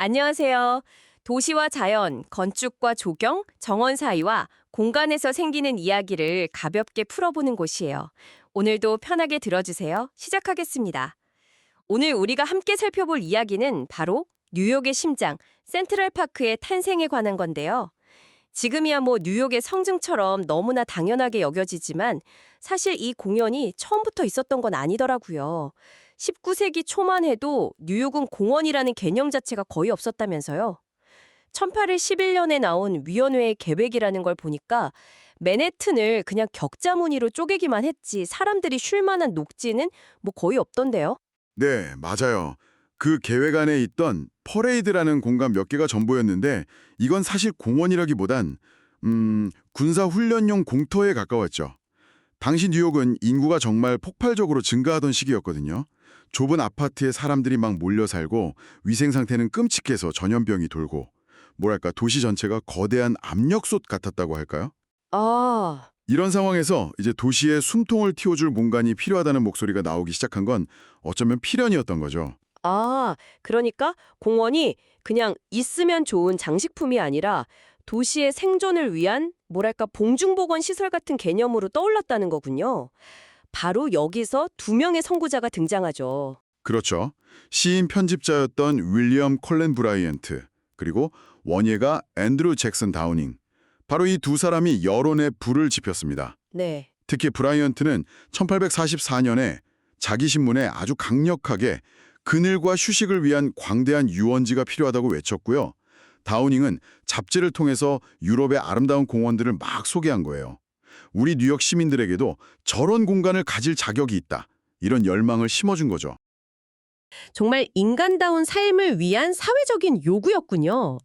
안녕하세요. 도시와 자연, 건축과 조경, 정원 사이와 공간에서 생기는 이야기를 가볍게 풀어보는 곳이에요. 오늘도 편하게 들어주세요. 시작하겠습니다. 오늘 우리가 함께 살펴볼 이야기는 바로 뉴욕의 심장, 센트럴파크의 탄생에 관한 건데요. 지금이야 뭐 뉴욕의 성증처럼 너무나 당연하게 여겨지지만 사실 이 공연이 처음부터 있었던 건 아니더라고요. 19세기 초만 해도 뉴욕은 공원이라는 개념 자체가 거의 없었다면서요. 1811년에 나온 위원회의 계획이라는 걸 보니까 맨해튼을 그냥 격자 무늬로 쪼개기만 했지 사람들이 쉴 만한 녹지는 뭐 거의 없던데요. 네, 맞아요. 그 계획 안에 있던 퍼레이드라는 공간 몇 개가 전부였는데 이건 사실 공원이라기보단 군사훈련용 공터에 가까웠죠. 당시 뉴욕은 인구가 정말 폭발적으로 증가하던 시기였거든요. 좁은 아파트에 사람들이 막 몰려 살고 위생 상태는 끔찍해서 전염병이 돌고 뭐랄까 도시 전체가 거대한 압력솥 같았다고 할까요? 아, 이런 상황에서 이제 도시에 숨통을 틔워줄 공간이 필요하다는 목소리가 나오기 시작한 건 어쩌면 필연이었던 거죠. 그러니까 공원이 그냥 있으면 좋은 장식품이 아니라 도시의 생존을 위한 뭐랄까 봉중보건 시설 같은 개념으로 떠올랐다는 거군요. 바로 여기서 두 명의 선구자가 등장하죠. 그렇죠. 시인 편집자였던 윌리엄 콜렌 브라이언트, 그리고 원예가 앤드루 잭슨 다우닝. 바로 이 두 사람이 여론에 불을 지폈습니다. 네. 특히 브라이언트는 1844년에 자기 신문에 아주 강력하게 그늘과 휴식을 위한 광대한 유원지가 필요하다고 외쳤고요. 다우닝은 잡지를 통해서 유럽의 아름다운 공원들을 막 소개한 거예요. 우리 뉴욕 시민들에게도 저런 공간을 가질 자격이 있다. 이런 열망을 심어준 거죠. 정말 인간다운 삶을 위한 사회적인 요구였군요.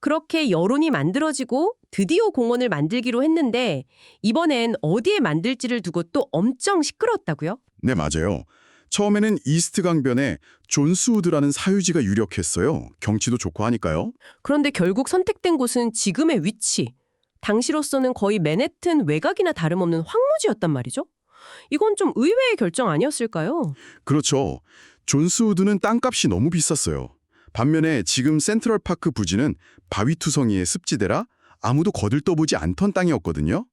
그렇게 여론이 만들어지고 드디어 공원을 만들기로 했는데 이번엔 어디에 만들지를 두고 또 엄청 시끄러웠다고요? 네, 맞아요. 처음에는 이스트 강변에 존스우드라는 사유지가 유력했어요. 경치도 좋고 하니까요. 그런데 결국 선택된 곳은 지금의 위치. 당시로서는 거의 맨해튼 외곽이나 다름없는 황무지였단 말이죠. 이건 좀 의외의 결정 아니었을까요? 그렇죠. 존스우드는 땅값이 너무 비쌌어요. 반면에 지금 센트럴파크 부지는 바위투성이의 습지대라 아무도 거들떠보지 않던 땅이었거든요.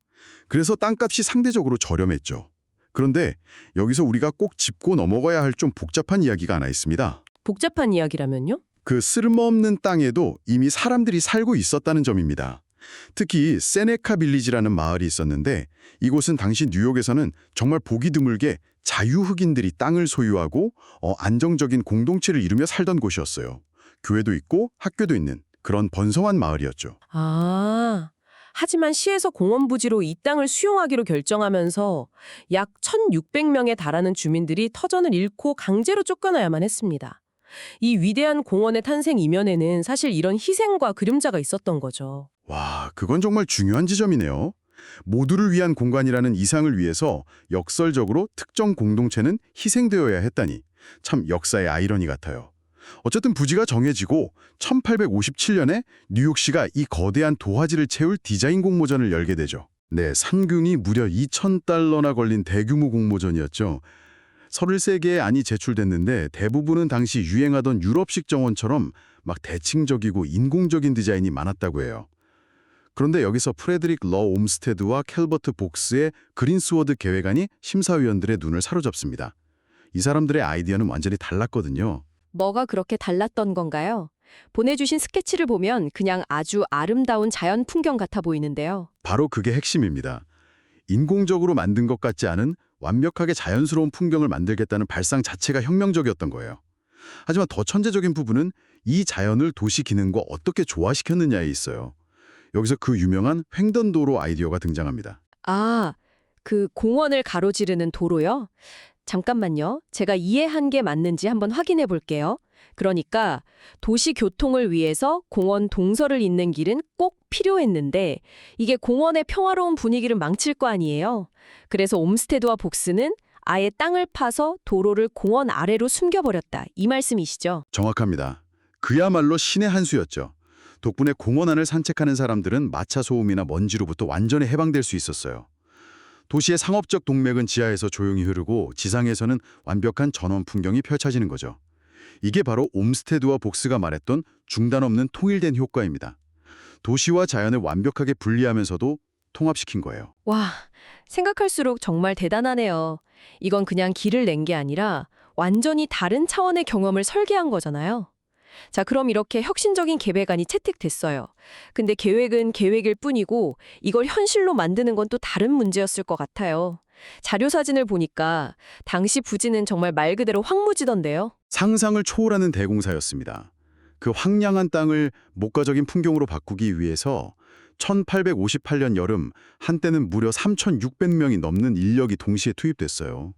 그래서 땅값이 상대적으로 저렴했죠. 그런데 여기서 우리가 꼭 짚고 넘어가야 할 좀 복잡한 이야기가 하나 있습니다. 복잡한 이야기라면요? 그 쓸모없는 땅에도 이미 사람들이 살고 있었다는 점입니다. 특히 세네카 빌리지라는 마을이 있었는데 이곳은 당시 뉴욕에서는 정말 보기 드물게 자유흑인들이 땅을 소유하고 안정적인 공동체를 이루며 살던 곳이었어요. 교회도 있고 학교도 있는 그런 번성한 마을이었죠. 하지만 시에서 공원 부지로 이 땅을 수용하기로 결정하면서 약 1,600명에 달하는 주민들이 터전을 잃고 강제로 쫓겨나야만 했습니다. 이 위대한 공원의 탄생 이면에는 사실 이런 희생과 그림자가 있었던 거죠. 와, 그건 정말 중요한 지점이네요. 모두를 위한 공간이라는 이상을 위해서 역설적으로 특정 공동체는 희생되어야 했다니 참 역사의 아이러니 같아요. 어쨌든 부지가 정해지고 1857년에 뉴욕시가 이 거대한 도화지를 채울 디자인 공모전을 열게 되죠. 네, 상금이 무려 2,000달러나 걸린 대규모 공모전이었죠. 33개의 안이 제출됐는데 대부분은 당시 유행하던 유럽식 정원처럼 막 대칭적이고 인공적인 디자인이 많았다고 해요. 그런데 여기서 프레드릭 러 옴스테드와 캘버트 복스의 그린스워드 계획안이 심사위원들의 눈을 사로잡습니다. 이 사람들의 아이디어는 완전히 달랐거든요. 뭐가 그렇게 달랐던 건가요? 보내주신 스케치를 보면 그냥 아주 아름다운 자연 풍경 같아 보이는데요. 바로 그게 핵심입니다. 인공적으로 만든 것 같지 않은 완벽하게 자연스러운 풍경을 만들겠다는 발상 자체가 혁명적이었던 거예요. 하지만 더 천재적인 부분은 이 자연을 도시 기능과 어떻게 조화시켰느냐에 있어요. 여기서 그 유명한 횡단도로 아이디어가 등장합니다. 그 공원을 가로지르는 도로요? 잠깐만요. 제가 이해한 게 맞는지 한번 확인해 볼게요. 그러니까 도시 교통을 위해서 공원 동서를 잇는 길은 꼭 필요했는데 이게 공원의 평화로운 분위기를 망칠 거 아니에요. 그래서 옴스테드와 복스는 아예 땅을 파서 도로를 공원 아래로 숨겨버렸다. 이 말씀이시죠? 정확합니다. 그야말로 신의 한 수였죠. 덕분에 공원 안을 산책하는 사람들은 마차 소음이나 먼지로부터 완전히 해방될 수 있었어요. 도시의 상업적 동맥은 지하에서 조용히 흐르고 지상에서는 완벽한 전원 풍경이 펼쳐지는 거죠. 이게 바로 옴스테드와 복스가 말했던 중단 없는 통일된 효과입니다. 도시와 자연을 완벽하게 분리하면서도 통합시킨 거예요. 와, 생각할수록 정말 대단하네요. 이건 그냥 길을 낸 게 아니라 완전히 다른 차원의 경험을 설계한 거잖아요. 자, 그럼 이렇게 혁신적인 계획안이 채택됐어요. 근데 계획은 계획일 뿐이고 이걸 현실로 만드는 건 또 다른 문제였을 것 같아요. 자료 사진을 보니까 당시 부지는 정말 말 그대로 황무지던데요. 상상을 초월하는 대공사였습니다. 그 황량한 땅을 목가적인 풍경으로 바꾸기 위해서 1858년 여름 한때는 무려 3,600명이 넘는 인력이 동시에 투입됐어요.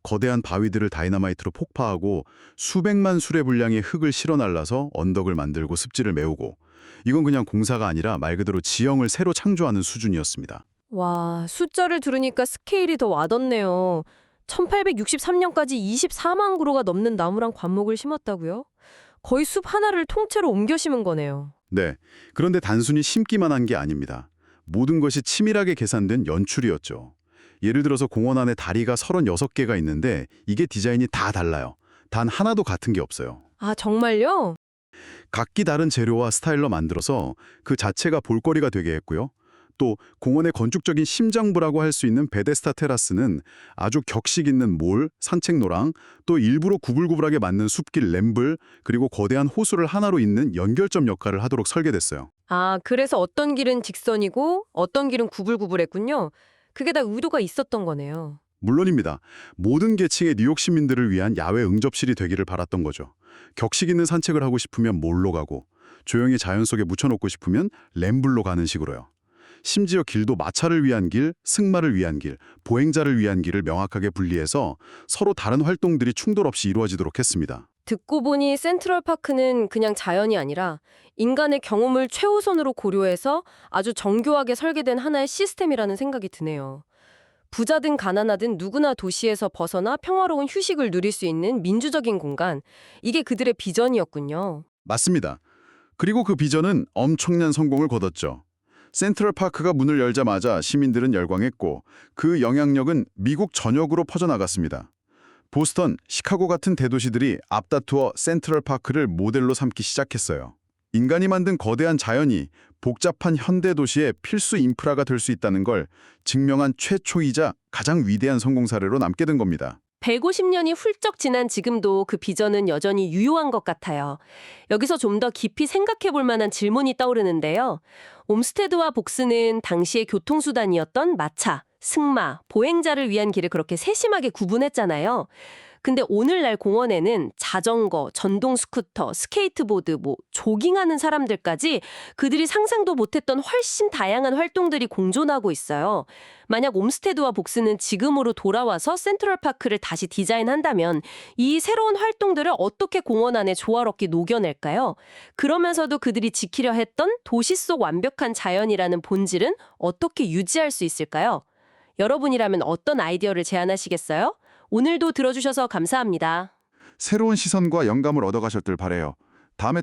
거대한 바위들을 다이너마이트로 폭파하고 수백만 수레 분량의 흙을 실어 날라서 언덕을 만들고 습지를 메우고, 이건 그냥 공사가 아니라 말 그대로 지형을 새로 창조하는 수준이었습니다. 와, 숫자를 들으니까 스케일이 더 와닿네요. 1863년까지 24만 그루가 넘는 나무랑 관목을 심었다고요? 거의 숲 하나를 통째로 옮겨 심은 거네요. 네, 그런데 단순히 심기만 한 게 아닙니다. 모든 것이 치밀하게 계산된 연출이었죠. 예를 들어서 공원 안에 다리가 36개가 있는데 이게 디자인이 다 달라요. 단 하나도 같은 게 없어요. 아, 정말요? 각기 다른 재료와 스타일로 만들어서 그 자체가 볼거리가 되게 했고요. 또 공원의 건축적인 심장부라고 할 수 있는 베데스타 테라스는 아주 격식 있는 몰, 산책로랑 또 일부러 구불구불하게 만든 숲길 램블, 그리고 거대한 호수를 하나로 잇는 연결점 역할을 하도록 설계됐어요. 아, 그래서 어떤 길은 직선이고 어떤 길은 구불구불했군요. 그게 다 의도가 있었던 거네요. 물론입니다. 모든 계층의 뉴욕 시민들을 위한 야외 응접실이 되기를 바랐던 거죠. 격식 있는 산책을 하고 싶으면 몰로 가고, 조용히 자연 속에 묻혀놓고 싶으면 램블로 가는 식으로요. 심지어 길도 마차를 위한 길, 승마를 위한 길, 보행자를 위한 길을 명확하게 분리해서 서로 다른 활동들이 충돌 없이 이루어지도록 했습니다. 듣고 보니 센트럴파크는 그냥 자연이 아니라 인간의 경험을 최우선으로 고려해서 아주 정교하게 설계된 하나의 시스템이라는 생각이 드네요. 부자든 가난하든 누구나 도시에서 벗어나 평화로운 휴식을 누릴 수 있는 민주적인 공간, 이게 그들의 비전이었군요. 맞습니다. 그리고 그 비전은 엄청난 성공을 거뒀죠. 센트럴파크가 문을 열자마자 시민들은 열광했고, 그 영향력은 미국 전역으로 퍼져나갔습니다. 보스턴, 시카고 같은 대도시들이 앞다투어 센트럴파크를 모델로 삼기 시작했어요. 인간이 만든 거대한 자연이 복잡한 현대 도시의 필수 인프라가 될 수 있다는 걸 증명한 최초이자 가장 위대한 성공 사례로 남게 된 겁니다. 150년이 훌쩍 지난 지금도 그 비전은 여전히 유효한 것 같아요. 여기서 좀 더 깊이 생각해 볼 만한 질문이 떠오르는데요. 옴스테드와 복스는 당시의 교통수단이었던 마차, 승마, 보행자를 위한 길을 그렇게 세심하게 구분했잖아요. 근데 오늘날 공원에는 자전거, 전동 스쿠터, 스케이트보드, 조깅하는 사람들까지 그들이 상상도 못했던 훨씬 다양한 활동들이 공존하고 있어요. 만약 옴스테드와 복스는 지금으로 돌아와서 센트럴파크를 다시 디자인한다면 이 새로운 활동들을 어떻게 공원 안에 조화롭게 녹여낼까요? 그러면서도 그들이 지키려 했던 도시 속 완벽한 자연이라는 본질은 어떻게 유지할 수 있을까요? 여러분이라면 어떤 아이디어를 제안하시겠어요? 오늘도 들어주셔서 감사합니다. 새로운 시선과 영감을 얻어가셨길 바래요. 다음에